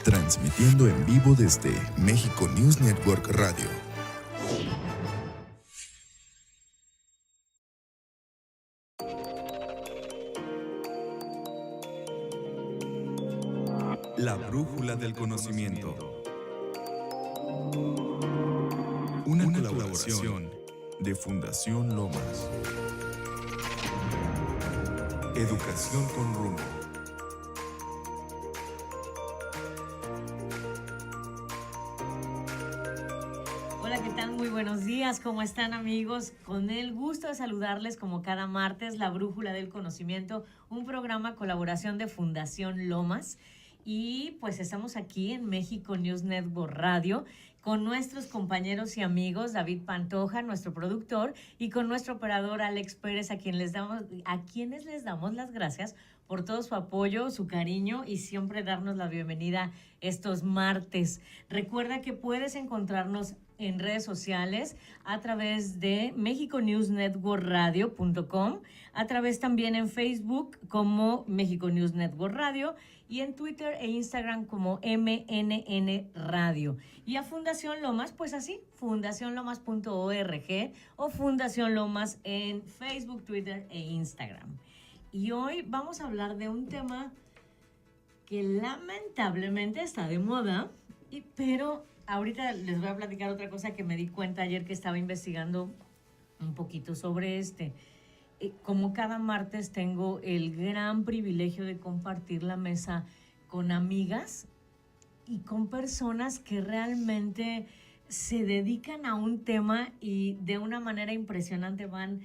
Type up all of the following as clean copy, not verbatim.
transmitiendo en vivo desde México News Network Radio. La brújula del conocimiento. Una colaboración de Fundación Lomas. Educación con rumbo. Hola, ¿qué tal? Muy buenos días. ¿Cómo están, amigos? Con el gusto de saludarles como cada martes, La Brújula del Conocimiento, un programa colaboración de Fundación Lomas. Y pues estamos aquí en México News Network Radio con nuestros compañeros y amigos David Pantoja, nuestro productor, y con nuestro operador Alex Pérez, a quienes les damos las gracias por todo su apoyo, su cariño y siempre darnos la bienvenida estos martes. Recuerda que puedes encontrarnos en redes sociales a través de mexiconewsnetworkradio.com, a través también en Facebook como México News Network Radio y en Twitter e Instagram como MNN Radio. Y a Fundación Lomas, pues así, fundacionlomas.org o Fundación Lomas en Facebook, Twitter e Instagram. Y hoy vamos a hablar de un tema que lamentablemente está de moda, pero ahorita les voy a platicar otra cosa que me di cuenta ayer que estaba investigando un poquito sobre como cada martes tengo el gran privilegio de compartir la mesa con amigas y con personas que realmente se dedican a un tema y de una manera impresionante van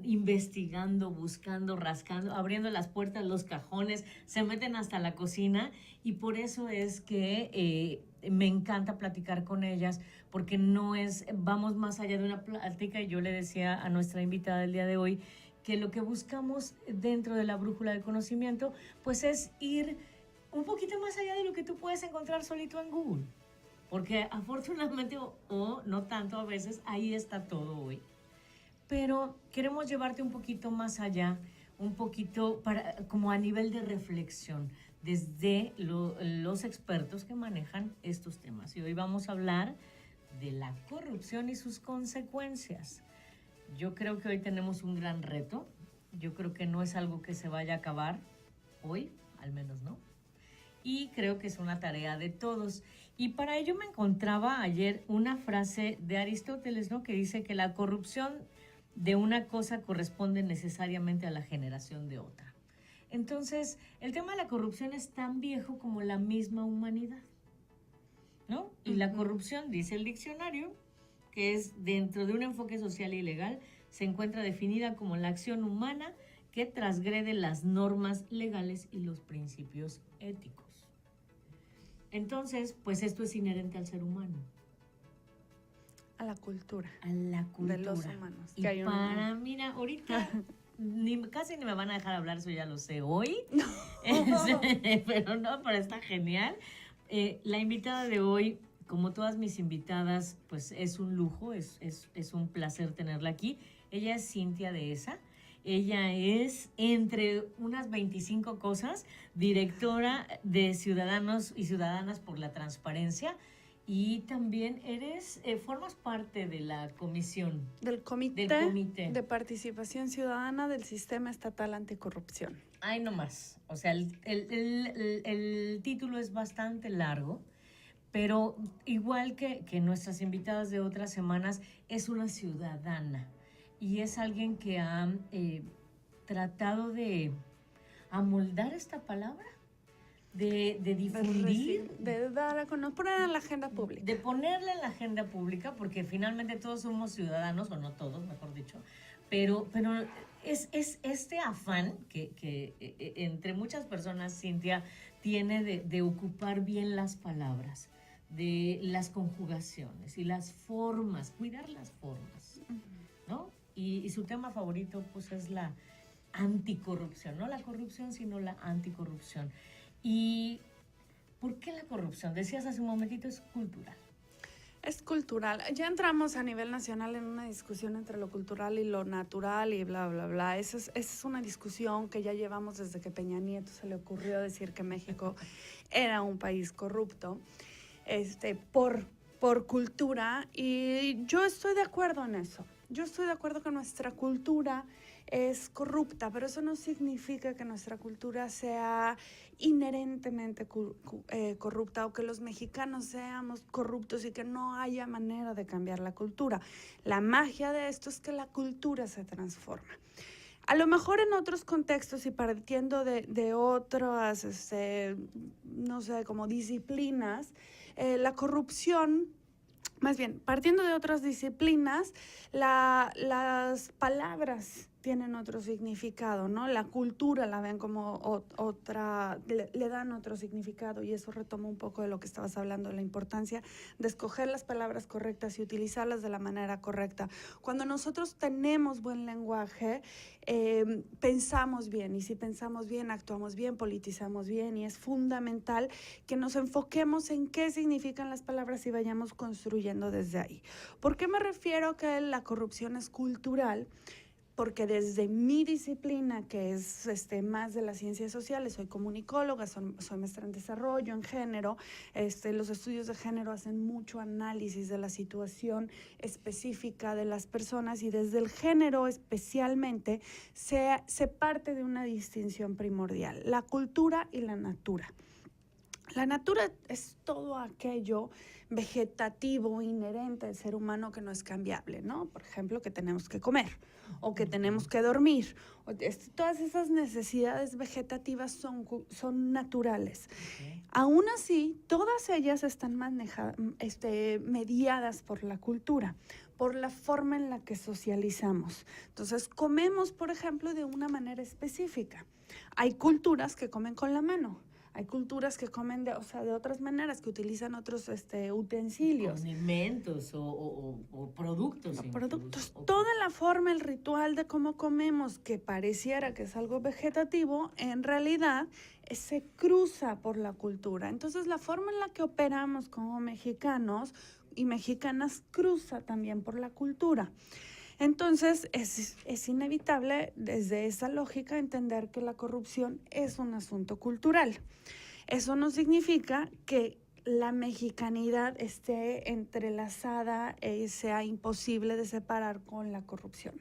investigando, buscando, rascando, abriendo las puertas, los cajones, se meten hasta la cocina y por eso es que me encanta platicar con ellas porque vamos más allá de una plática y yo le decía a nuestra invitada del día de hoy que lo que buscamos dentro de la brújula del conocimiento pues es ir un poquito más allá de lo que tú puedes encontrar solito en Google, porque afortunadamente o no tanto a veces ahí está todo hoy. Pero queremos llevarte un poquito más allá, un poquito como a nivel de reflexión, desde los expertos que manejan estos temas. Y hoy vamos a hablar de la corrupción y sus consecuencias. Yo creo que hoy tenemos un gran reto. Yo creo que no es algo que se vaya a acabar hoy, al menos no. Y creo que es una tarea de todos. Y para ello me encontraba ayer una frase de Aristóteles, ¿no? Que dice que la corrupción de una cosa corresponde necesariamente a la generación de otra. Entonces, el tema de la corrupción es tan viejo como la misma humanidad, ¿no? Y la corrupción, dice el diccionario, que es dentro de un enfoque social y legal, se encuentra definida como la acción humana que transgrede las normas legales y los principios éticos. Entonces, pues esto es inherente al ser humano. A la cultura. A la cultura. De los humanos. Y mira, ahorita casi ni me van a dejar hablar, eso ya lo sé hoy. No. pero está genial. La invitada de hoy, como todas mis invitadas, pues es un lujo, es un placer tenerla aquí. Ella es Cintia Dehesa. Ella es, entre unas 25 cosas, directora de Ciudadanos y Ciudadanas por la Transparencia. Y también formas parte de la comisión. Del comité de participación ciudadana del Sistema Estatal Anticorrupción. Ay, no más. O sea, el título es bastante largo, pero igual que nuestras invitadas de otras semanas, es una ciudadana. Y es alguien que ha tratado de amoldar esta palabra. De difundir, de dar a conocer, poner en la agenda pública. De ponerla en la agenda pública, porque finalmente todos somos ciudadanos, o no todos, mejor dicho, pero es este afán que entre muchas personas, Cintia, tiene de ocupar bien las palabras, de las conjugaciones y las formas, cuidar las formas, ¿no? Y su tema favorito, pues, es la anticorrupción, no la corrupción, sino la anticorrupción. ¿Y por qué la corrupción? Decías hace un momentito, es cultural. Es cultural. Ya entramos a nivel nacional en una discusión entre lo cultural y lo natural y bla, bla, bla. Esa es una discusión que ya llevamos desde que Peña Nieto se le ocurrió decir que México era un país corrupto, por cultura, y yo estoy de acuerdo en eso. Yo estoy de acuerdo que nuestra cultura es corrupta, pero eso no significa que nuestra cultura sea inherentemente corrupta o que los mexicanos seamos corruptos y que no haya manera de cambiar la cultura. La magia de esto es que la cultura se transforma. A lo mejor en otros contextos y partiendo de otras, no sé, como disciplinas, la corrupción, más bien, partiendo de otras disciplinas, las palabras tienen otro significado, ¿no? La cultura la ven como otra, le dan otro significado, y eso retoma un poco de lo que estabas hablando, de la importancia de escoger las palabras correctas y utilizarlas de la manera correcta. Cuando nosotros tenemos buen lenguaje, pensamos bien, y si pensamos bien, actuamos bien, politizamos bien, y es fundamental que nos enfoquemos en qué significan las palabras y vayamos construyendo desde ahí. ¿Por qué me refiero que la corrupción es cultural? Porque desde mi disciplina, que es más de las ciencias sociales, soy comunicóloga, soy maestra en desarrollo, en género, los estudios de género hacen mucho análisis de la situación específica de las personas, y desde el género especialmente se parte de una distinción primordial: la cultura y la natura. La natura es todo aquello vegetativo inherente al ser humano que no es cambiable, ¿no? Por ejemplo, que tenemos que comer o que tenemos que dormir. Todas esas necesidades vegetativas son naturales. Okay. Aún así, todas ellas están mediadas por la cultura, por la forma en la que socializamos. Entonces, comemos, por ejemplo, de una manera específica. Hay culturas que comen con la mano. Hay culturas que comen de otras maneras, que utilizan otros utensilios. Alimentos o productos. Productos. Toda la forma, el ritual de cómo comemos, que pareciera que es algo vegetativo, en realidad se cruza por la cultura. Entonces, la forma en la que operamos como mexicanos y mexicanas cruza también por la cultura. Entonces, es inevitable desde esa lógica entender que la corrupción es un asunto cultural. Eso no significa que la mexicanidad esté entrelazada y sea imposible de separar con la corrupción.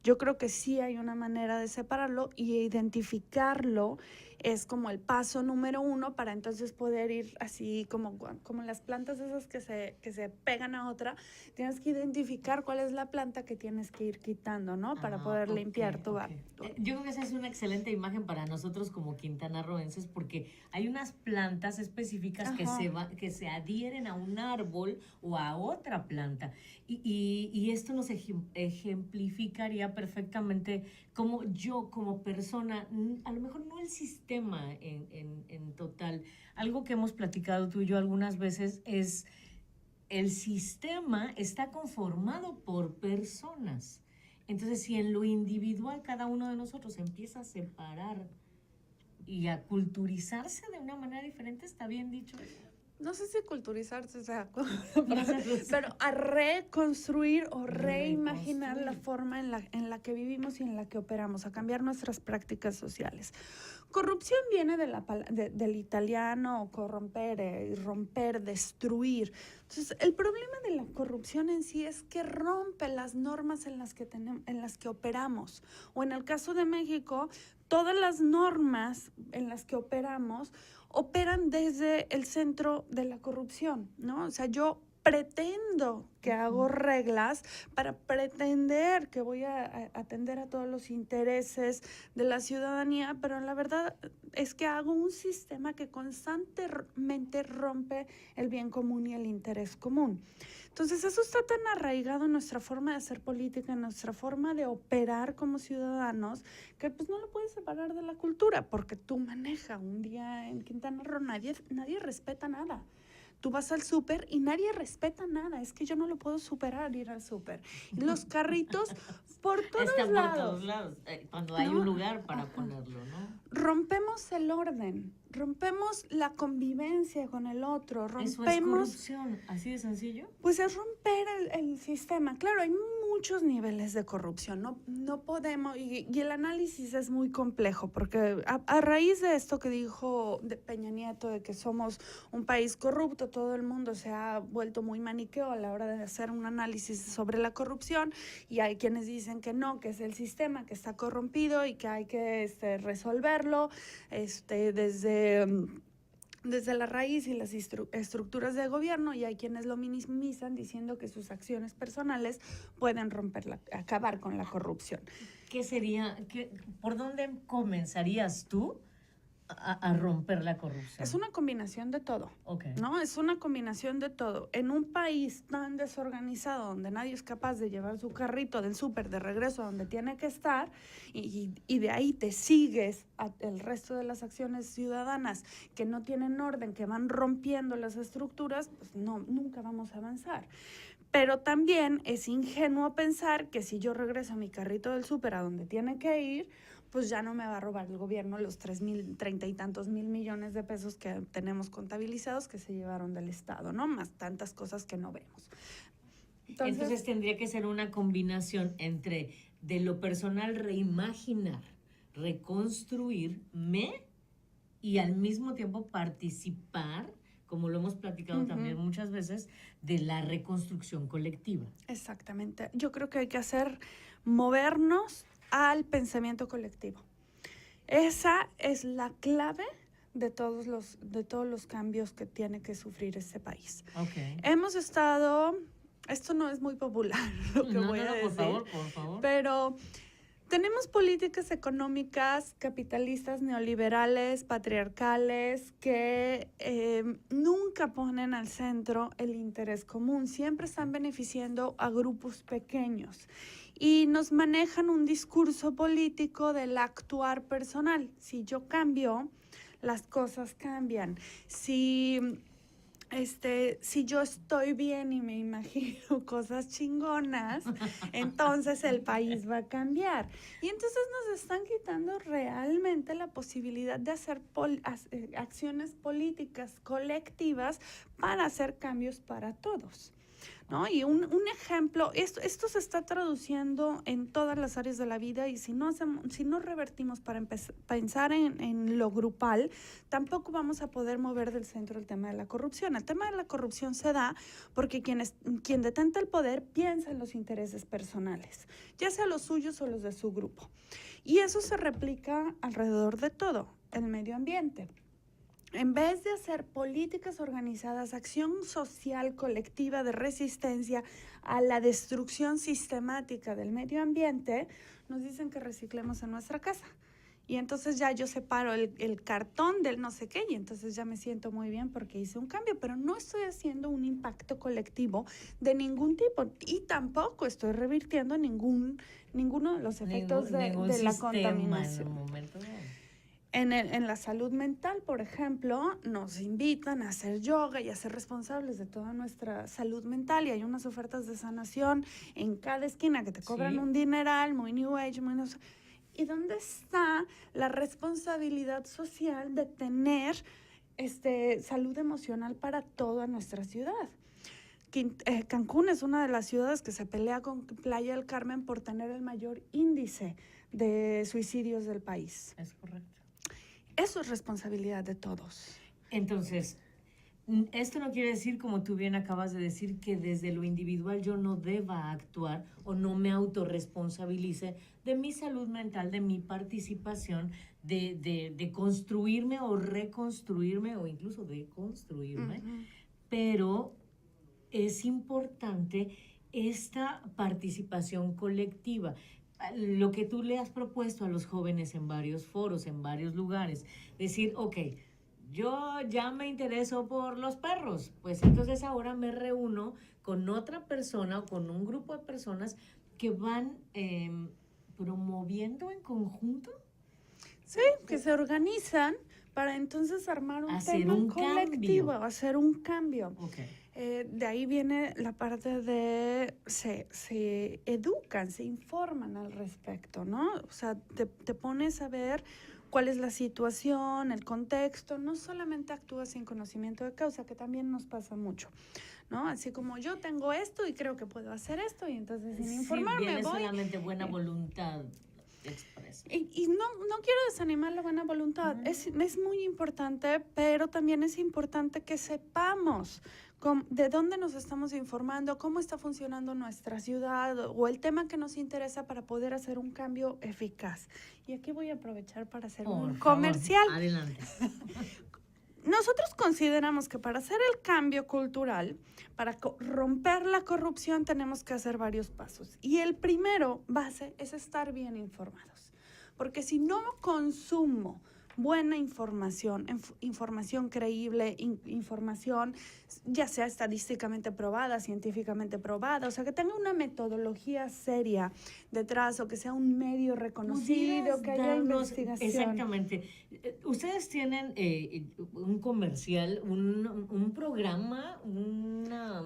Yo creo que sí hay una manera de separarlo, y identificarlo es como el paso número 1 para entonces poder ir así como las plantas esas que se pegan a otra. Tienes que identificar cuál es la planta que tienes que ir quitando, ¿no? Para poder limpiar tu Yo creo que esa es una excelente imagen para nosotros como quintanarroenses, porque hay unas plantas específicas que se adhieren a un árbol o a otra planta, y esto nos ejemplificaría perfectamente cómo yo como persona, a lo mejor no el sistema en total, algo que hemos platicado tú y yo algunas veces es: el sistema está conformado por personas. Entonces, si en lo individual cada uno de nosotros empieza a separar y a culturizarse de una manera diferente, ¿está bien dicho? No sé si culturizarse, pero a reconstruir o reimaginar la forma en la que vivimos y en la que operamos, a cambiar nuestras prácticas sociales. Corrupción viene del italiano corrompere, romper, destruir. Entonces, el problema de la corrupción en sí es que rompe las normas en las que operamos. O en el caso de México, todas las normas en las que operamos operan desde el centro de la corrupción, ¿no? O sea, yo pretendo que hago reglas para pretender que voy a atender a todos los intereses de la ciudadanía, pero la verdad es que hago un sistema que constantemente rompe el bien común y el interés común. Entonces, eso está tan arraigado en nuestra forma de hacer política, en nuestra forma de operar como ciudadanos, que pues no lo puedes separar de la cultura, porque tú manejas un día en Quintana Roo, nadie respeta nada. Tú vas al súper y nadie respeta nada. Es que yo no lo puedo superar ir al súper. Y los carritos por todos Están por lados. todos lados, cuando hay ¿No? un lugar para Ajá. ponerlo, ¿no? Rompemos el orden, rompemos la convivencia con el otro, Eso es rompemos... corrupción, así de sencillo. Pues es romper el sistema. Claro, hay muchos niveles de corrupción. No podemos, y el análisis es muy complejo, porque a raíz de esto que dijo de Peña Nieto, de que somos un país corrupto, todo el mundo se ha vuelto muy maniqueo a la hora de hacer un análisis sobre la corrupción, y hay quienes dicen que no, que es el sistema que está corrompido y que hay que resolverlo desde la raíz y las estructuras de gobierno, y hay quienes lo minimizan diciendo que sus acciones personales pueden acabar con la corrupción. ¿Qué sería, por dónde comenzarías tú a romper la corrupción? Es una combinación de todo, Okay. ¿no? Es una combinación de todo. En un país tan desorganizado, donde nadie es capaz de llevar su carrito del súper de regreso a donde tiene que estar, y de ahí te sigues el resto de las acciones ciudadanas que no tienen orden, que van rompiendo las estructuras, pues nunca vamos a avanzar. Pero también es ingenuo pensar que si yo regreso a mi carrito del súper a donde tiene que ir, pues ya no me va a robar el gobierno los 30 y tantos mil millones de pesos que tenemos contabilizados que se llevaron del Estado, ¿no? Más tantas cosas que no vemos. Entonces tendría que ser una combinación entre de lo personal reimaginar, reconstruirme y al mismo tiempo participar, como lo hemos platicado también muchas veces, de la reconstrucción colectiva. Exactamente. Yo creo que hay que movernos al pensamiento colectivo. Esa es la clave de todos los cambios que tiene que sufrir este país. Okay. Hemos estado, esto no es muy popular lo que voy a decir, por favor. pero tenemos políticas económicas capitalistas, neoliberales, patriarcales, que nunca ponen al centro el interés común, siempre están beneficiando a grupos pequeños y nos manejan un discurso político del actuar personal. Si yo cambio, las cosas cambian. Si yo estoy bien y me imagino cosas chingonas, entonces el país va a cambiar. Y entonces nos están quitando realmente la posibilidad de hacer acciones políticas colectivas para hacer cambios para todos, ¿no? Y un ejemplo, esto se está traduciendo en todas las áreas de la vida, y si no revertimos para pensar en lo grupal, tampoco vamos a poder mover del centro el tema de la corrupción. El tema de la corrupción se da porque quien detenta el poder piensa en los intereses personales, ya sea los suyos o los de su grupo. Y eso se replica alrededor de todo, el medio ambiente. En vez de hacer políticas organizadas, acción social colectiva de resistencia a la destrucción sistemática del medio ambiente, nos dicen que reciclemos en nuestra casa. Y entonces ya yo separo el cartón del no sé qué, y entonces ya me siento muy bien porque hice un cambio, pero no estoy haciendo un impacto colectivo de ningún tipo, y tampoco estoy revirtiendo ninguno de los efectos de la contaminación. En el momento, no. En la salud mental, por ejemplo, nos invitan a hacer yoga y a ser responsables de toda nuestra salud mental, y hay unas ofertas de sanación en cada esquina que te cobran un dineral, muy New Age, muy no sé. ¿Y dónde está la responsabilidad social de tener salud emocional para toda nuestra ciudad? Cancún es una de las ciudades que se pelea con Playa del Carmen por tener el mayor índice de suicidios del país. Es correcto. Eso es responsabilidad de todos. Entonces, esto no quiere decir, como tú bien acabas de decir, que desde lo individual yo no deba actuar o no me autorresponsabilice de mi salud mental, de mi participación, de construirme o reconstruirme o incluso de construirme. Pero es importante esta participación colectiva. Lo que tú le has propuesto a los jóvenes en varios foros, en varios lugares, decir, ok, yo ya me intereso por los perros, pues entonces ahora me reúno con otra persona o con un grupo de personas que van promoviendo en conjunto. Sí, que se organizan para entonces armar un Hacer tema un colectivo, cambio. hacer un cambio. Ok. De ahí viene la parte de se educan, se informan al respecto, ¿no? O sea, te pones a ver cuál es la situación, el contexto, no solamente actúas sin conocimiento de causa, que también nos pasa mucho, ¿no? Así como yo tengo esto y creo que puedo hacer esto y entonces sin informarme viene voy. solamente buena voluntad expresa. Y no quiero desanimar la buena voluntad, es muy importante, pero también es importante que sepamos de dónde nos estamos informando, cómo está funcionando nuestra ciudad o el tema que nos interesa para poder hacer un cambio eficaz. Y aquí voy a aprovechar para hacer un comercial. Adelante. Nosotros consideramos que para hacer el cambio cultural, para romper la corrupción, tenemos que hacer varios pasos. Y el primero base es estar bien informados. Porque si no consumo buena información, información creíble, información ya sea estadísticamente probada, científicamente probada, o sea, que tenga una metodología seria detrás o que sea un medio reconocido, que haya investigación. Exactamente. Ustedes tienen un comercial, un programa, una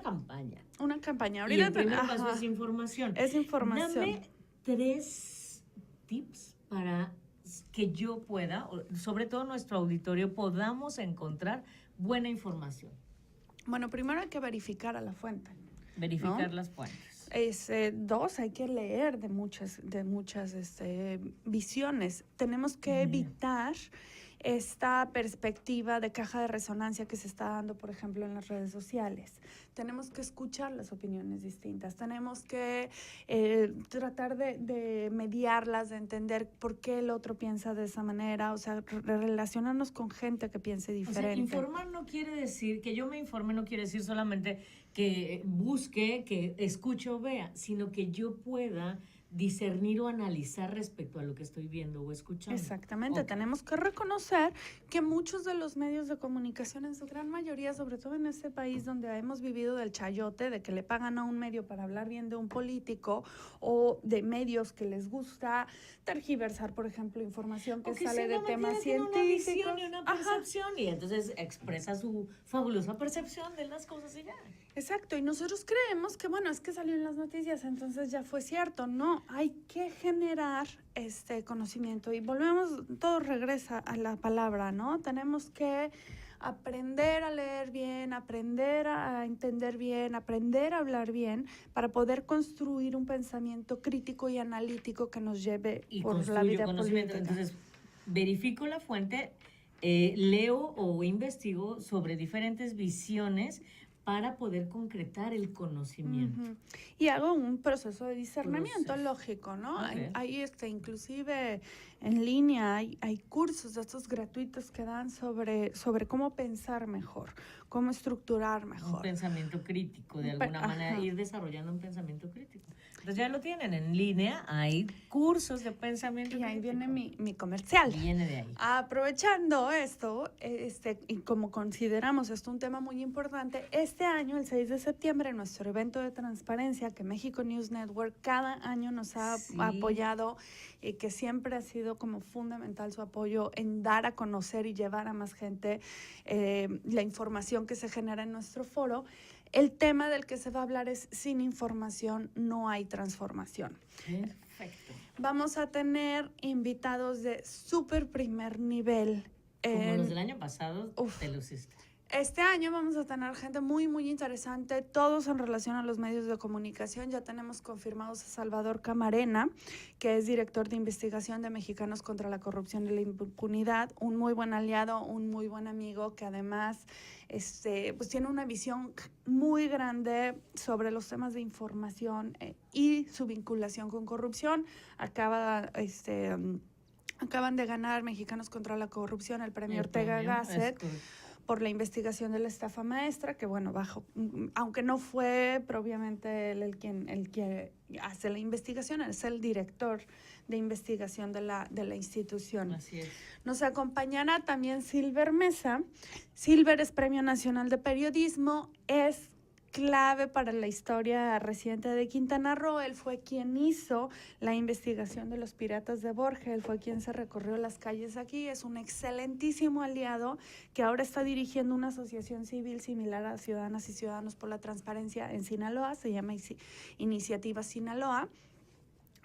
campaña. Una campaña. Ahorita y el primer paso es información. Es información. Dame 3 tips para que yo pueda, sobre todo nuestro auditorio, podamos encontrar buena información. Bueno, primero hay que verificar a la fuente. Verificar, ¿no?, las fuentes. 2, hay que leer de muchas visiones. Tenemos que evitar esta perspectiva de caja de resonancia que se está dando, por ejemplo, en las redes sociales. Tenemos que escuchar las opiniones distintas, tenemos que tratar de mediarlas, de entender por qué el otro piensa de esa manera, o sea, relacionarnos con gente que piense diferente. O sea, informar no quiere decir, que yo me informe no quiere decir solamente que busque, que escuche o vea, sino que yo pueda discernir o analizar respecto a lo que estoy viendo o escuchando. Exactamente, okay. Tenemos que reconocer que muchos de los medios de comunicación, en su gran mayoría, sobre todo en este país donde hemos vivido del chayote, de que le pagan a un medio para hablar bien de un político, o de medios que les gusta tergiversar, por ejemplo, información que sale de temas científicos. Una visión y una percepción, y entonces expresa su fabulosa percepción de las cosas y ya. Exacto, y nosotros creemos que, bueno, es que salió en las noticias, entonces ya fue cierto. No, hay que generar este conocimiento y volvemos, todo regresa a la palabra, ¿no? Tenemos que aprender a leer bien, aprender a entender bien, aprender a hablar bien para poder construir un pensamiento crítico y analítico que nos lleve por la vida política. Entonces, verifico la fuente, leo o investigo sobre diferentes visiones para poder concretar el conocimiento. Y hago un proceso de discernimiento lógico, ¿no? Hay inclusive en línea, hay cursos de estos gratuitos que dan sobre cómo pensar mejor, cómo estructurar mejor. Un pensamiento crítico, de alguna manera, ir desarrollando un pensamiento crítico. Entonces ya lo tienen en línea, hay cursos de pensamiento crítico. Y ahí viene mi comercial. Viene de ahí. Aprovechando esto, y como consideramos esto un tema muy importante, este año, el 6 de septiembre, nuestro evento de transparencia que México News Network cada año nos ha apoyado y que siempre ha sido como fundamental su apoyo en dar a conocer y llevar a más gente la información que se genera en nuestro foro. El tema del que se va a hablar es: sin información no hay transformación. Perfecto. Vamos a tener invitados de súper primer nivel. Como los del año pasado, te luciste. Este año vamos a tener gente muy, muy interesante, todos en relación a los medios de comunicación. Ya tenemos confirmados a Salvador Camarena, que es director de investigación de Mexicanos contra la Corrupción y la Impunidad, un muy buen aliado, un muy buen amigo, que además pues tiene una visión muy grande sobre los temas de información y su vinculación con corrupción. Acaban de ganar Mexicanos contra la Corrupción el premio Ortega Gasset por la investigación de la estafa maestra, que bueno, aunque no fue propiamente él el que hace la investigación, es el director de investigación de la institución. Así es. Nos acompañará también Silver Mesa. Silver es Premio Nacional de Periodismo, es clave para la historia reciente de Quintana Roo. Él fue quien hizo la investigación de los piratas de Borges, él fue quien se recorrió las calles aquí, es un excelentísimo aliado que ahora está dirigiendo una asociación civil similar a Ciudadanas y Ciudadanos por la Transparencia en Sinaloa, se llama Iniciativa Sinaloa,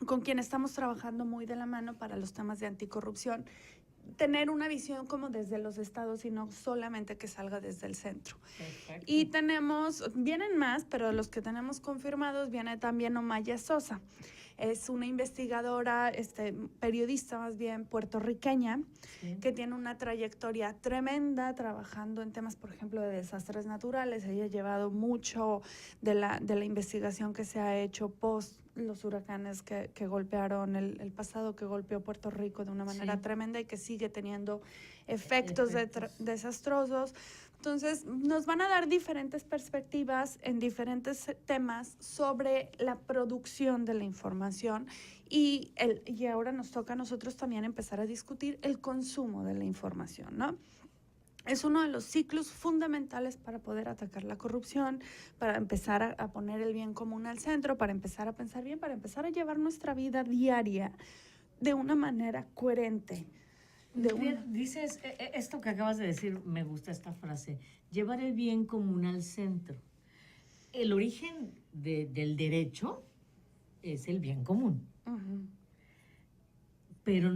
con quien estamos trabajando muy de la mano para los temas de anticorrupción, tener una visión como desde los estados y no solamente que salga desde el centro. Perfecto. Y vienen más, pero los que tenemos confirmados viene también Omaya Sosa. Es una investigadora, periodista más bien puertorriqueña, Sí. que tiene una trayectoria tremenda trabajando en temas, por ejemplo, de desastres naturales. Ella ha llevado mucho de la investigación que se ha hecho post los huracanes que golpearon el pasado, que golpeó Puerto Rico de una manera Sí. tremenda y que sigue teniendo efectos desastrosos. Entonces, nos van a dar diferentes perspectivas en diferentes temas sobre la producción de la información y ahora nos toca a nosotros también empezar a discutir el consumo de la información, ¿no? Es uno de los ciclos fundamentales para poder atacar la corrupción, para empezar a poner el bien común al centro, para empezar a pensar bien, para empezar a llevar nuestra vida diaria de una manera coherente. Dices, esto que acabas de decir, me gusta esta frase, llevar el bien común al centro. El origen del derecho es el bien común, Uh-huh. pero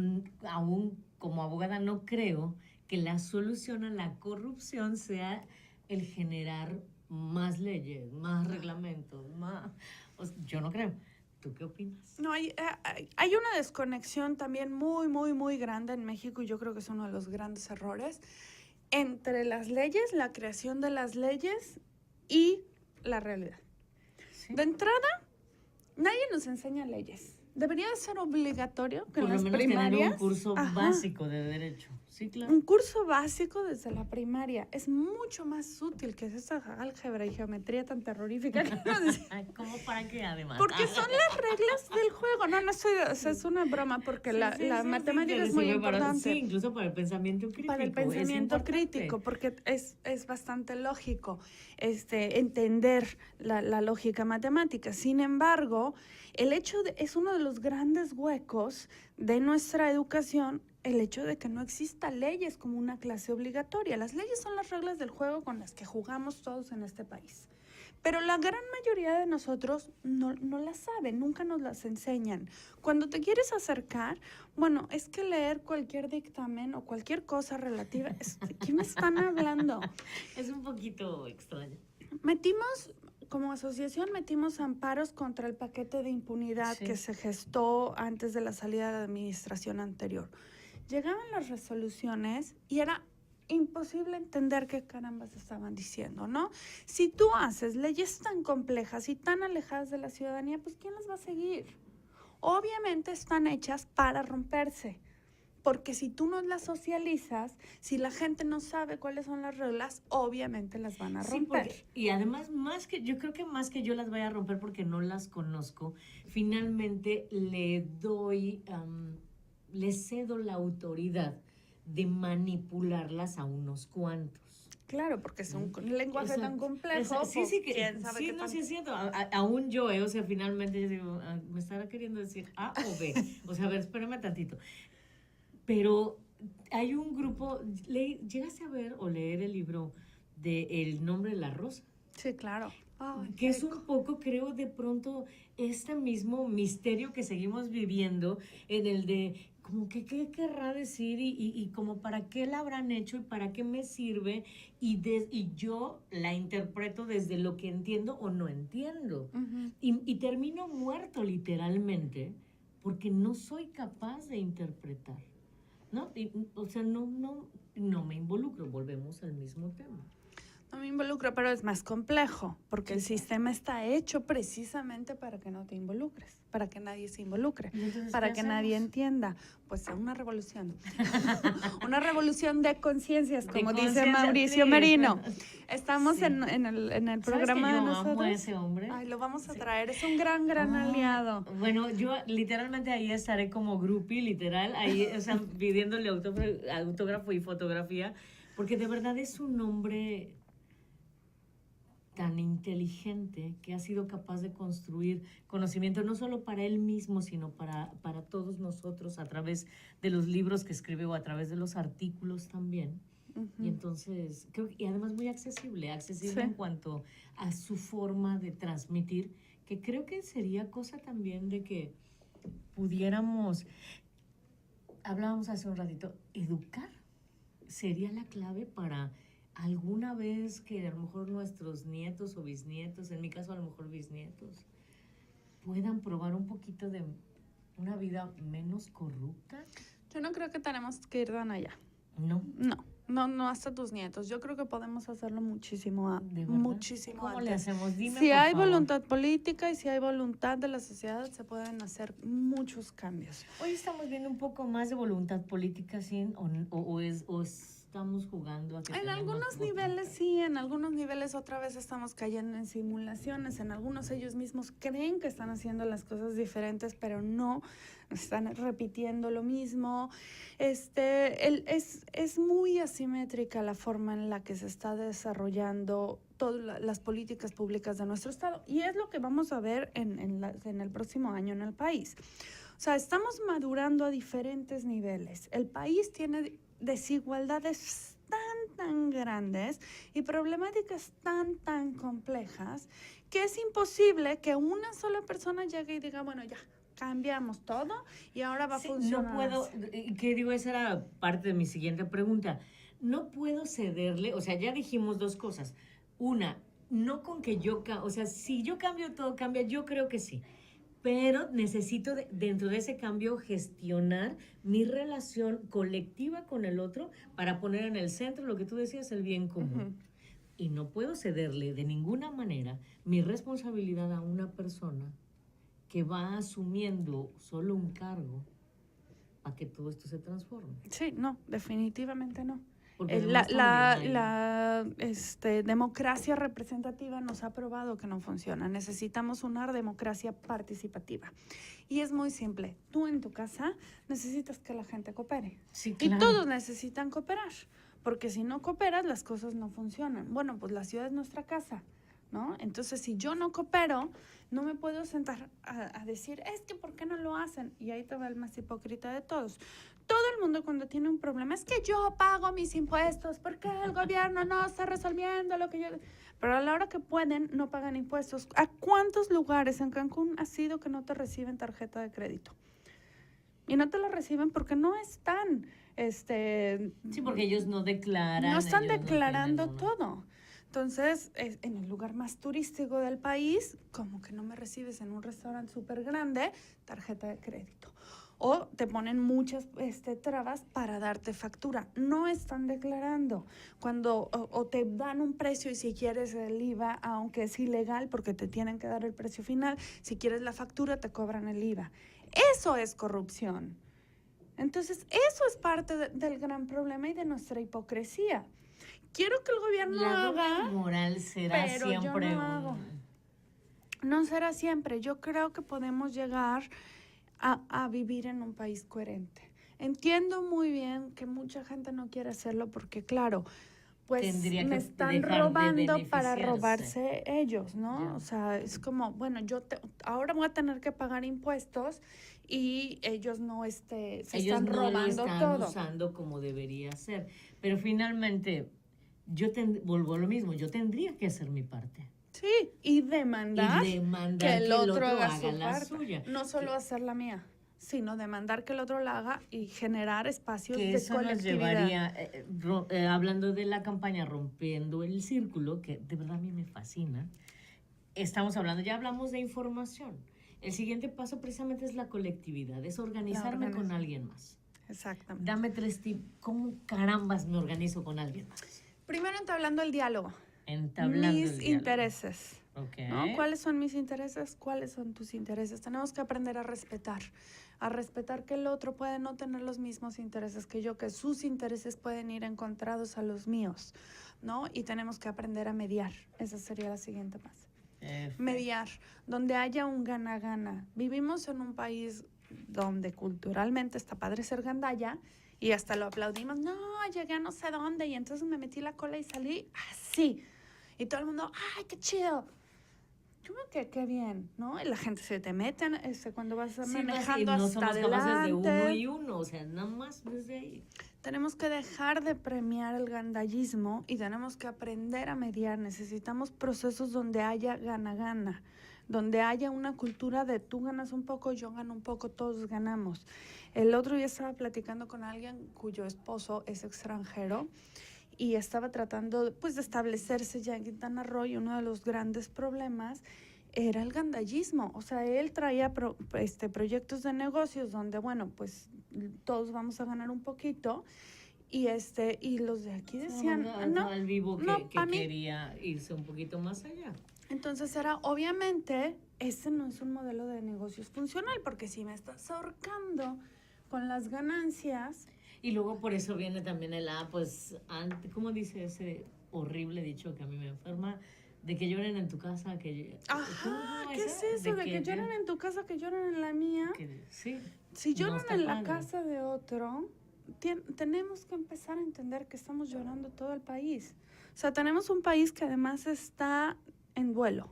aún como abogada no creo que la solución a la corrupción sea el generar más leyes, más reglamentos, más... yo no creo. ¿Tú qué opinas? No, hay una desconexión también muy, muy, muy grande en México y yo creo que es uno de los grandes errores entre las leyes, la creación de las leyes y la realidad. ¿Sí? De entrada, nadie nos enseña leyes. Debería ser obligatorio que Por en lo las menos primarias... tener un curso Ajá. básico de derecho. Sí, claro. Un curso básico desde la primaria es mucho más útil que esa álgebra y geometría tan terrorífica que nos dicen. Ay, ¿cómo para qué además? Porque son las reglas del juego. No estoy, o sea, es una broma porque la matemática es muy importante. Sí, incluso para el pensamiento crítico. Para el pensamiento es crítico, porque es bastante lógico entender la lógica matemática. Sin embargo, es uno de los grandes huecos de nuestra educación, el hecho de que no exista leyes como una clase obligatoria. Las leyes son las reglas del juego con las que jugamos todos en este país. Pero la gran mayoría de nosotros no las saben, nunca nos las enseñan. Cuando te quieres acercar, bueno, es que leer cualquier dictamen o cualquier cosa relativa, ¿de qué me están hablando? Es un poquito extraño. Como asociación metimos amparos contra el paquete de impunidad Sí. que se gestó antes de la salida de la administración anterior. Llegaban las resoluciones y era imposible entender qué carambas estaban diciendo, ¿no? Si tú haces leyes tan complejas y tan alejadas de la ciudadanía, pues ¿quién las va a seguir? Obviamente están hechas para romperse. Porque si tú no las socializas, si la gente no sabe cuáles son las reglas, obviamente las van a romper. Sí, y además, yo creo que más que yo las vaya a romper porque no las conozco, finalmente le cedo la autoridad de manipularlas a unos cuantos. Claro, porque es un lenguaje tan complejo. Sí, que ¿quién sabe qué sí es cierto. Aún yo, o sea, finalmente yo digo, me estará queriendo decir A o B. O sea, a ver, espérame tantito. Pero hay un grupo, ¿llegaste a ver o leer el libro de El nombre de la rosa? Sí, claro. Que es un poco, creo, de pronto, este mismo misterio que seguimos viviendo en el de, como que, ¿qué querrá decir? Y como, ¿para qué la habrán hecho? ¿Y para qué me sirve? Y yo la interpreto desde lo que entiendo o no entiendo. Uh-huh. Y termino muerto, literalmente, porque no soy capaz de interpretar. ¿No? O sea, no me involucro, volvemos al mismo tema. No me involucro, pero es más complejo, porque el sistema está hecho precisamente para que no te involucres, para que nadie se involucre, para que nadie entienda. Pues una revolución. Una revolución de conciencias, como dice Mauricio Merino. Estamos en el programa de nosotros. Amo a ese hombre. Ay, lo vamos a traer, es un gran aliado. Bueno, yo literalmente ahí estaré como groupie, literal, ahí, o sea, pidiéndole autógrafo y fotografía, porque de verdad es un hombre tan inteligente que ha sido capaz de construir conocimiento no solo para él mismo, sino para todos nosotros a través de los libros que escribe o a través de los artículos también. Y entonces, y además muy accesible Sí. en cuanto a su forma de transmitir, que creo que sería cosa también de que pudiéramos, hablábamos hace un ratito, educar sería la clave para alguna vez que a lo mejor nuestros nietos o bisnietos, en mi caso a lo mejor bisnietos, puedan probar un poquito de una vida menos corrupta. Yo no creo que tenemos que ir tan allá. No. No hasta tus nietos. Yo creo que podemos hacerlo muchísimo, ¿De verdad? muchísimo ¿Cómo antes. le hacemos? Dime, Si por hay favor. voluntad política y si hay voluntad de la sociedad, se pueden hacer muchos cambios. Hoy estamos viendo un poco más de voluntad política, ¿sí? O estamos jugando a que En tenemos algunos voto. niveles sí, en algunos niveles otra vez estamos cayendo en simulaciones, en algunos ellos mismos creen que están haciendo las cosas diferentes, pero no, están repitiendo lo mismo. Es muy asimétrica la forma en la que se está desarrollando todas las políticas públicas de nuestro estado y es lo que vamos a ver en el próximo año en el país. O sea, estamos madurando a diferentes niveles. El país tiene desigualdades tan grandes y problemáticas tan complejas que es imposible que una sola persona llegue y diga, bueno, ya, cambiamos todo y ahora va a Sí, funcionar. no puedo, que digo, esa era parte de mi siguiente pregunta. No puedo cederle, o sea, ya dijimos dos cosas. Una, no con que o sea, si yo cambio, todo cambia, yo creo que sí. Pero necesito dentro de ese cambio gestionar mi relación colectiva con el otro para poner en el centro lo que tú decías, el bien común. Y no puedo cederle de ninguna manera mi responsabilidad a una persona que va asumiendo solo un cargo para que todo esto se transforme. Sí, no, definitivamente no. Porque La además también democracia representativa nos ha probado que no funciona. Necesitamos una democracia participativa. Y es muy simple. Tú en tu casa necesitas que la gente coopere. Sí, Y claro. todos necesitan cooperar. Porque si no cooperas, las cosas no funcionan. Bueno, pues la ciudad es nuestra casa, ¿no? Entonces, si yo no coopero, no me puedo sentar a decir, es que ¿por qué no lo hacen? Y ahí te va el más hipócrita de todos. Todo el mundo cuando tiene un problema es que yo pago mis impuestos, porque el gobierno no está resolviendo lo que yo... Pero a la hora que pueden, no pagan impuestos. ¿A cuántos lugares en Cancún ha sido que no te reciben tarjeta de crédito? Y no te la reciben porque no están... Sí, porque ellos no declaran. No están ellos no declarando tienen una- todo. Entonces, en el lugar más turístico del país, como que no me recibes en un restaurante súper grande, tarjeta de crédito. O te ponen muchas trabas para darte factura. No están declarando. O te dan un precio y si quieres el IVA, aunque es ilegal porque te tienen que dar el precio final, si quieres la factura te cobran el IVA. Eso es corrupción. Entonces, eso es parte del gran problema y de nuestra hipocresía. Quiero que el gobierno La haga, doble moral será pero yo siempre no hago. No será siempre. Yo creo que podemos llegar a vivir en un país coherente. Entiendo muy bien que mucha gente no quiere hacerlo porque, claro, pues Tendría me que están dejar de robando para beneficiarse. robarse ellos, ¿no? Ya. O sea, es como, bueno, ahora voy a tener que pagar impuestos y ellos no se Ellos están no lo robando están todo. usando como debería ser. Pero finalmente, vuelvo a lo mismo, yo tendría que hacer mi parte. Sí, y demandar, Y demandar que el otro haga su la parte. suya. No solo hacer la mía, sino demandar que el otro la haga y generar espacios Que de eso nos colectividad. llevaría, hablando de la campaña Rompiendo el Círculo, que de verdad a mí me fascina, ya hablamos de información. El siguiente paso precisamente es la colectividad, es organizarme con organización. alguien más. Exactamente. Dame 3 tips, ¿cómo carambas me organizo con alguien más? Primero entablando el diálogo. Entablando el Mis diálogo. intereses. Ok. ¿No? ¿Cuáles son mis intereses? ¿Cuáles son tus intereses? Tenemos que aprender a respetar que el otro puede no tener los mismos intereses que yo, que sus intereses pueden ir encontrados a los míos, ¿no? Y tenemos que aprender a mediar. Esa sería la siguiente fase. Mediar, donde haya un gana-gana. Vivimos en un país donde culturalmente está padre ser gandalla y hasta lo aplaudimos. No, llegué a no sé dónde y entonces me metí la cola y salí así. Y todo el mundo, ¡ay, qué chido! Yo creo que qué bien, ¿no? Y la gente se te mete cuando vas Sí, manejando y no hasta somos capaces de uno adelante. y uno, o sea, nada más desde ahí. Tenemos que dejar de premiar el gandallismo y tenemos que aprender a mediar. Necesitamos procesos donde haya gana-gana, donde haya una cultura de tú ganas un poco, yo gano un poco, todos ganamos. El otro día estaba platicando con alguien cuyo esposo es extranjero y estaba tratando pues de establecerse ya en Quintana Roo, y uno de los grandes problemas era el gandallismo. O sea, él traía proyectos de negocios donde, bueno, pues todos vamos a ganar un poquito, y los de aquí decían, no, Al vivo no, que a mí. quería irse un poquito más allá. Entonces era, obviamente, ese no es un modelo de negocios funcional, porque si me estás ahorcando con las ganancias. Y luego por eso viene también pues, ¿cómo dice ese horrible dicho que a mí me enferma? De que lloren en tu casa, Ajá, ¿qué es eso? De que lloran en tu casa, que lloran en la mía. Sí. Si no lloran está en la padre. casa de otro, tenemos que empezar a entender que estamos llorando todo el país. O sea, tenemos un país que además está en duelo.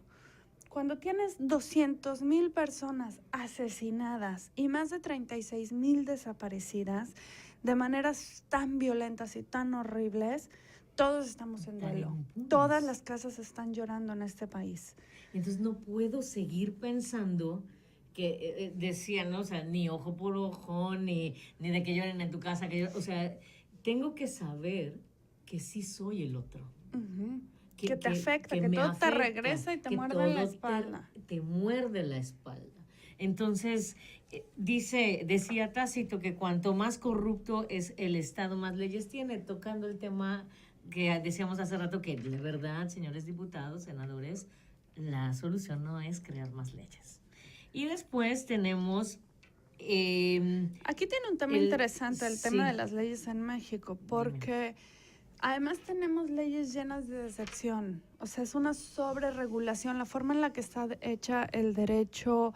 Cuando tienes 200,000 personas asesinadas y más de 36,000 desaparecidas de maneras tan violentas y tan horribles, todos estamos en duelo. Todas las casas están llorando en este país. Entonces no puedo seguir pensando que decían, ¿no? O sea, ni ojo por ojo, ni de que lloren en tu casa, o sea, tengo que saber que sí soy el otro. Uh-huh. Que te afecta, que todo te regresa y te muerde en la espalda. Te muerde la espalda. Entonces, decía Tácito que cuanto más corrupto es el Estado, más leyes tiene, tocando el tema que decíamos hace rato, que de verdad, señores diputados, senadores, la solución no es crear más leyes. Y después tenemos... aquí tiene un tema interesante, el tema de las leyes en México, porque... Además tenemos leyes llenas de decepción, o sea, es una sobreregulación, la forma en la que está hecha el derecho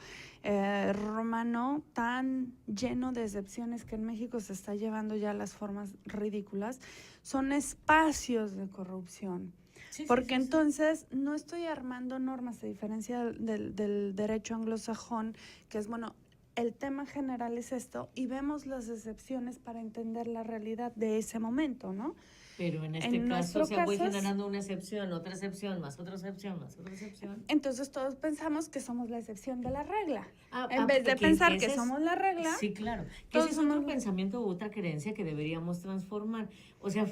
romano, tan lleno de excepciones que en México se está llevando ya a las formas ridículas, son espacios de corrupción. Sí, porque entonces no estoy armando normas, a diferencia del derecho anglosajón, que es, bueno, el tema general es esto, y vemos las excepciones para entender la realidad de ese momento, ¿no? Pero en este caso, voy generando una excepción, otra excepción, más otra excepción, más otra excepción. Entonces todos pensamos que somos la excepción de la regla. En vez de pensar que somos la regla. Sí, claro. Que ese es otro pensamiento u otra creencia que deberíamos transformar. O sea,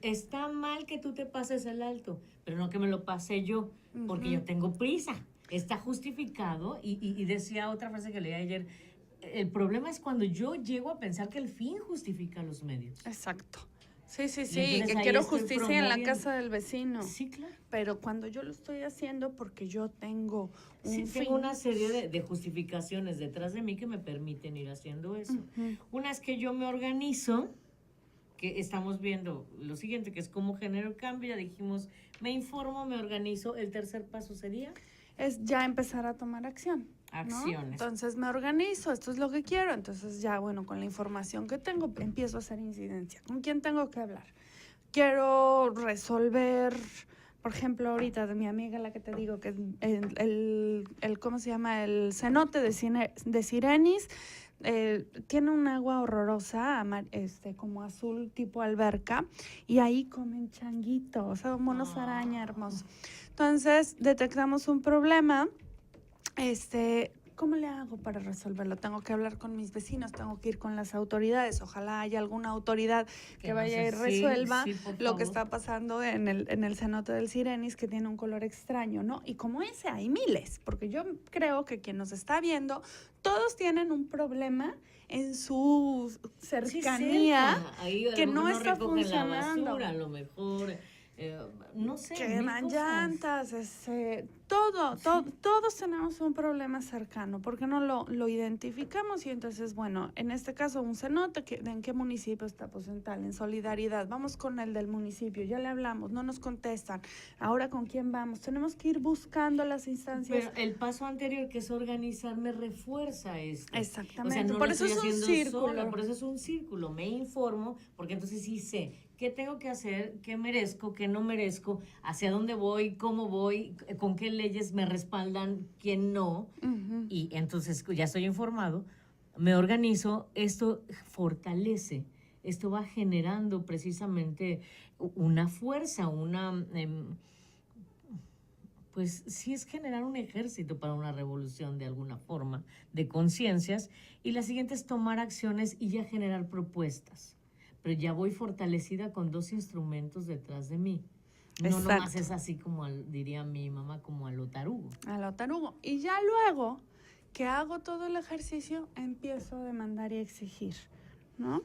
está mal que tú te pases el alto, pero no que me lo pase yo, porque yo tengo prisa. Está justificado, y decía otra frase que leí ayer, el problema es cuando yo llego a pensar que el fin justifica los medios. Exacto. Sí, que quiero justicia en la casa del vecino. Sí, claro. Pero cuando yo lo estoy haciendo porque yo tengo tengo una serie de justificaciones detrás de mí que me permiten ir haciendo eso. Una es que yo me organizo, que estamos viendo lo siguiente, que es cómo genero cambio. Ya dijimos, me informo, me organizo. El tercer paso sería... es ya empezar a tomar acción. Acciones. ¿No? Entonces me organizo, esto es lo que quiero. Entonces ya, bueno, con la información que tengo, empiezo a hacer incidencia. ¿Con quién tengo que hablar? Quiero resolver, por ejemplo, ahorita de mi amiga, la que te digo, que el ¿cómo se llama? El cenote de Sirenis. Tiene un agua horrorosa, como azul tipo alberca, y ahí comen changuitos, o sea, monos araña hermosos. Entonces detectamos un problema. ¿Cómo le hago para resolverlo? Tengo que hablar con mis vecinos, tengo que ir con las autoridades. Ojalá haya alguna autoridad que vaya y resuelva lo que está pasando en el cenote del Sirenis, que tiene un color extraño, ¿no? Y como ese hay miles, porque yo creo que quien nos está viendo, todos tienen un problema en su cercanía que no está funcionando. La basura, a lo mejor... no sé, queman llantas, Todos tenemos un problema cercano, porque no lo identificamos y entonces, bueno, en este caso un cenote, ¿en qué municipio está? Pues en tal, en Solidaridad, vamos con el del municipio, ya le hablamos, no nos contestan, ahora ¿con quién vamos? Tenemos que ir buscando las instancias. Pero el paso anterior, que es organizarme, refuerza esto. Exactamente, O sea, no por lo eso estoy es un haciendo círculo. sola, por eso es un círculo, me informo, porque entonces sí sé qué tengo que hacer, qué merezco, qué no merezco, hacia dónde voy, cómo voy, con qué leyes me respaldan, quién no, y entonces ya estoy informado, me organizo, esto fortalece, esto va generando precisamente una fuerza, pues sí es generar un ejército para una revolución de alguna forma, de conciencias, y la siguiente es tomar acciones y ya generar propuestas. Pero ya voy fortalecida con dos instrumentos detrás de mí. No Exacto. nomás es así como diría mi mamá, como a lo tarugo. A lo tarugo. Y ya luego que hago todo el ejercicio, empiezo a demandar y exigir, ¿no?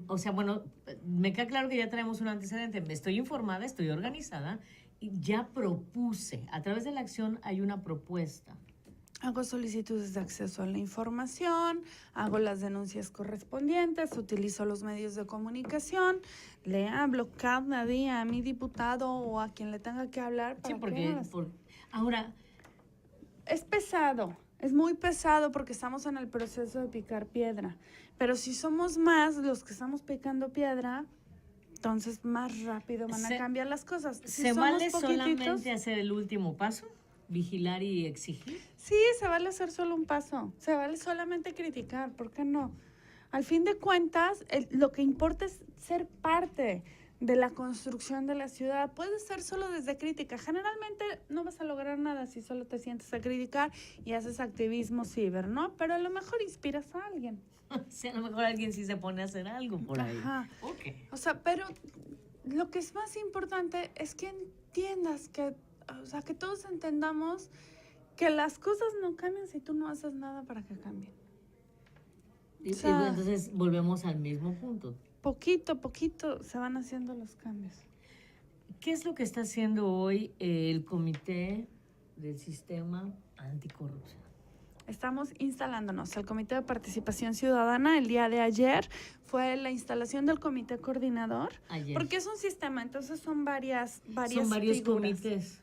O sea, bueno, me queda claro que ya traemos un antecedente. Estoy informada, estoy organizada y ya propuse. A través de la acción hay una propuesta. Hago solicitudes de acceso a la información, hago las denuncias correspondientes, utilizo los medios de comunicación, le hablo cada día a mi diputado o a quien le tenga que hablar. Sí, porque ahora es pesado, es muy pesado porque estamos en el proceso de picar piedra, pero si somos más los que estamos picando piedra, entonces más rápido van a cambiar las cosas. Si ¿se vale solamente hacer el último paso? ¿Vigilar y exigir? Sí, se vale hacer solo un paso, se vale solamente criticar, ¿por qué no? Al fin de cuentas, lo que importa es ser parte de la construcción de la ciudad. Puedes ser solo desde crítica. Generalmente no vas a lograr nada si solo te sientes a criticar y haces activismo ciber, ¿no? Pero a lo mejor inspiras a alguien. Sí, a lo mejor alguien sí se pone a hacer algo por ahí. Ajá. Okay. O sea, pero lo que es más importante es que entiendas que, o sea, que todos entendamos que las cosas no cambian si tú no haces nada para que cambien. O sea, entonces volvemos al mismo punto. Poquito a poquito se van haciendo los cambios. ¿Qué es lo que está haciendo hoy el Comité del Sistema Anticorrupción? Estamos instalándonos. El Comité de Participación Ciudadana el día de ayer fue la instalación del Comité Coordinador. Ayer. Porque es un sistema, entonces son varios figuras. Comités.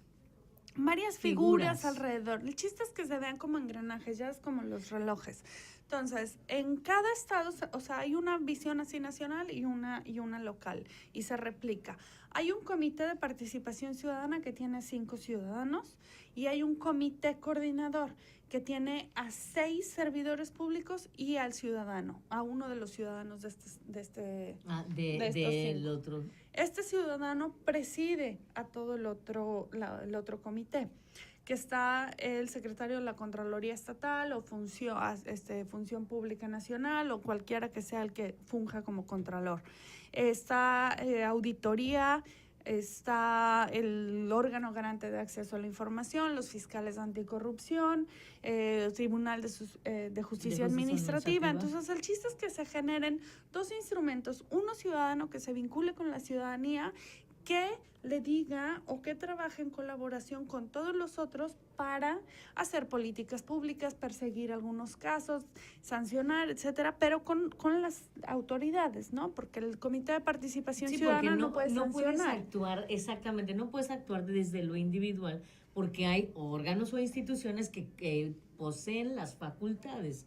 Varias figuras alrededor. El chiste es que se vean como engranajes, ya es como los relojes. Entonces, en cada estado, o sea, hay una visión así nacional y una local, y se replica. Hay un comité de participación ciudadana que tiene 5 ciudadanos y hay un comité coordinador que tiene a 6 servidores públicos y al ciudadano, a uno de los ciudadanos de estos otro. Este ciudadano preside a todo el otro comité, que está el secretario de la Contraloría Estatal o Función Pública Nacional o cualquiera que sea el que funja como contralor. Está auditoría, está el órgano garante de acceso a la información, los fiscales anticorrupción, el Tribunal de Justicia Administrativa. Entonces, el chiste es que se generen 2 instrumentos, uno ciudadano que se vincule con la ciudadanía, que le diga o que trabaje en colaboración con todos los otros para hacer políticas públicas, perseguir algunos casos, sancionar, etcétera, pero con las autoridades, ¿no? Porque el Comité de Participación Ciudadana no puede sancionar. No puedes actuar, exactamente, no puedes actuar desde lo individual, porque hay órganos o instituciones que poseen las facultades.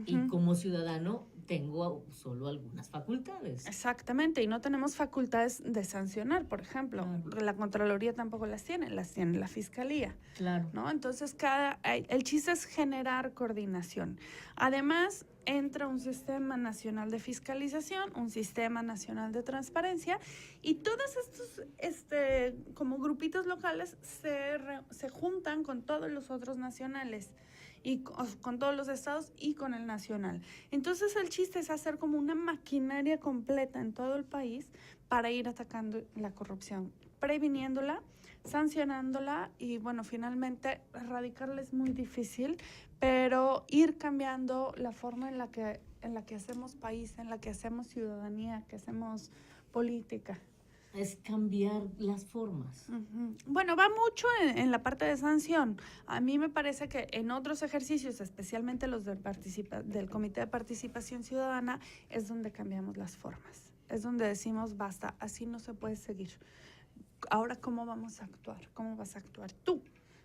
Y como ciudadano tengo solo algunas facultades. Exactamente, y no tenemos facultades de sancionar, por ejemplo. La Contraloría tampoco las tiene la Fiscalía. Claro. ¿No? Entonces, el chiste es generar coordinación. Además, entra un sistema nacional de fiscalización, un sistema nacional de transparencia, y todos estos como grupitos locales se juntan con todos los otros nacionales y con todos los estados y con el nacional. Entonces el chiste es hacer como una maquinaria completa en todo el país para ir atacando la corrupción, previniéndola, sancionándola y bueno, finalmente erradicarla es muy difícil, pero ir cambiando la forma en la que hacemos país, en la que hacemos ciudadanía, que hacemos política. es cambiar las formas. Ujú. Bueno, va mucho en la parte de sanción. A mí me parece que en otros ejercicios, especialmente los del Comité de Participación Ciudadana, es donde cambiamos las formas. Es donde decimos, basta, así no se puede seguir. Ahora, ¿cómo vamos a actuar? ¿Cómo vas a actuar tú?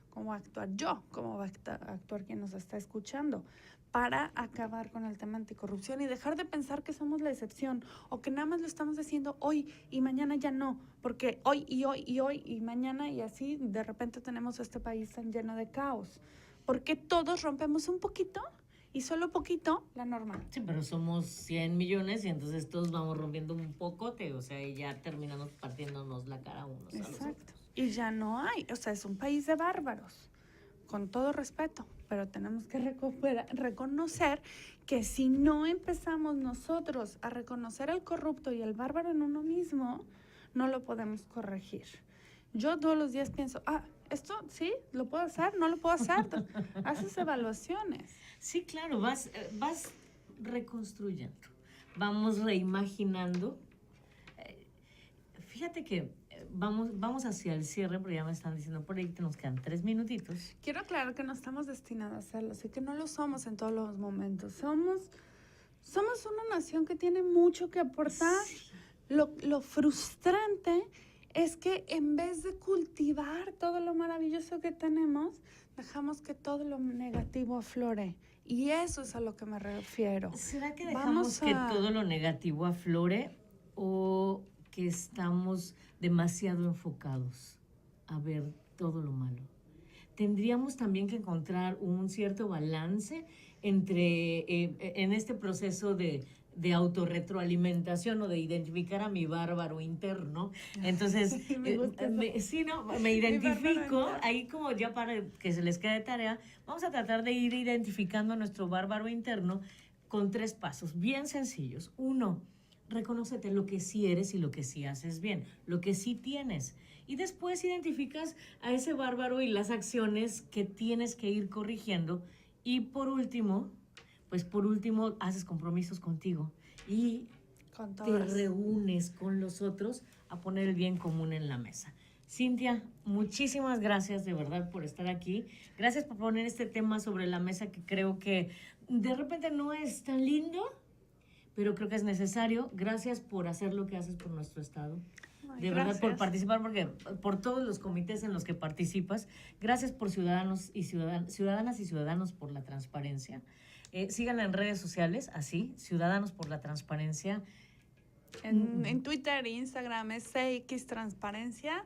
¿Cómo va a actuar yo? ¿Cómo va a actuar quien nos está escuchando? Para acabar con el tema anticorrupción y dejar de pensar que somos la excepción o que nada más lo estamos haciendo hoy y mañana ya no, porque hoy y mañana y así de repente tenemos este país tan lleno de caos. Porque todos rompemos un poquito y solo poquito la norma. Sí, pero somos 100 millones y entonces todos vamos rompiendo un pocote, o sea, y ya terminamos partiéndonos la cara unos a los Exacto. otros. Y ya no hay, o sea, es un país de bárbaros, con todo respeto, pero tenemos que reconocer que si no empezamos nosotros a reconocer al corrupto y al bárbaro en uno mismo, no lo podemos corregir. Yo todos los días pienso, esto sí, lo puedo hacer, no lo puedo hacer. Haces evaluaciones. Sí, claro, vas reconstruyendo, vamos reimaginando. Fíjate que vamos hacia el cierre, pero ya me están diciendo por ahí que nos quedan 3 minutitos. Quiero aclarar que no estamos destinados a hacerlo, así que no lo somos en todos los momentos. Somos una nación que tiene mucho que aportar. Sí. Lo frustrante es que en vez de cultivar todo lo maravilloso que tenemos, dejamos que todo lo negativo aflore. Y eso es a lo que me refiero. ¿Será que dejamos que todo lo negativo aflore o que estamos demasiado enfocados a ver todo lo malo? Tendríamos también que encontrar un cierto balance entre en este proceso de autorretroalimentación o de identificar a mi bárbaro interno. Entonces, me identifico, ahí como ya para que se les quede tarea, vamos a tratar de ir identificando a nuestro bárbaro interno con 3 pasos bien sencillos. 1, reconócete lo que sí eres y lo que sí haces bien, lo que sí tienes. Y después identificas a ese bárbaro y las acciones que tienes que ir corrigiendo. Y por último, haces compromisos contigo y te reúnes con los otros a poner el bien común en la mesa. Cintia, muchísimas gracias de verdad por estar aquí. Gracias por poner este tema sobre la mesa que creo que de repente no es tan lindo, pero creo que es necesario. Gracias por hacer lo que haces por nuestro estado. De verdad, por participar, porque por todos los comités en los que participas. Gracias por ciudadanas y ciudadanos por la transparencia. Síganla en redes sociales, así, Ciudadanos por la Transparencia. En Twitter e Instagram es CX Transparencia.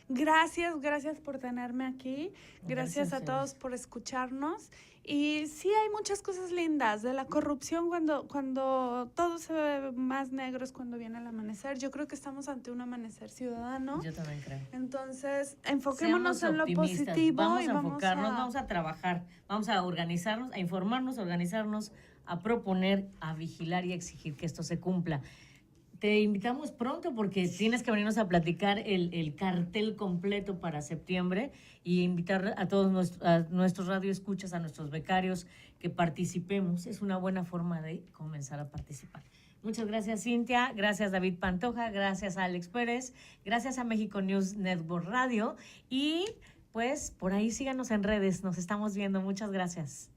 Gracias por tenerme aquí. Gracias a todos por escucharnos. Y sí hay muchas cosas lindas de la corrupción cuando todo se ve más negro es cuando viene el amanecer. Yo creo que estamos ante un amanecer ciudadano. Yo también creo. Entonces, enfoquémonos en lo positivo. Vamos a enfocarnos, vamos a trabajar, vamos a organizarnos, a informarnos, a organizarnos, a proponer, a vigilar y a exigir que esto se cumpla. Te invitamos pronto porque tienes que venirnos a platicar el cartel completo para septiembre y invitar a todos nuestros radioescuchas, a nuestros becarios que participemos. Es una buena forma de comenzar a participar. Muchas gracias, Cintia. Gracias, David Pantoja. Gracias, Alex Pérez. Gracias a México News Network Radio. Y pues por ahí síganos en redes. Nos estamos viendo. Muchas gracias.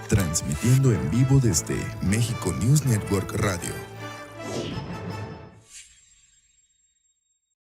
Transmitiendo en vivo desde México News Network Radio.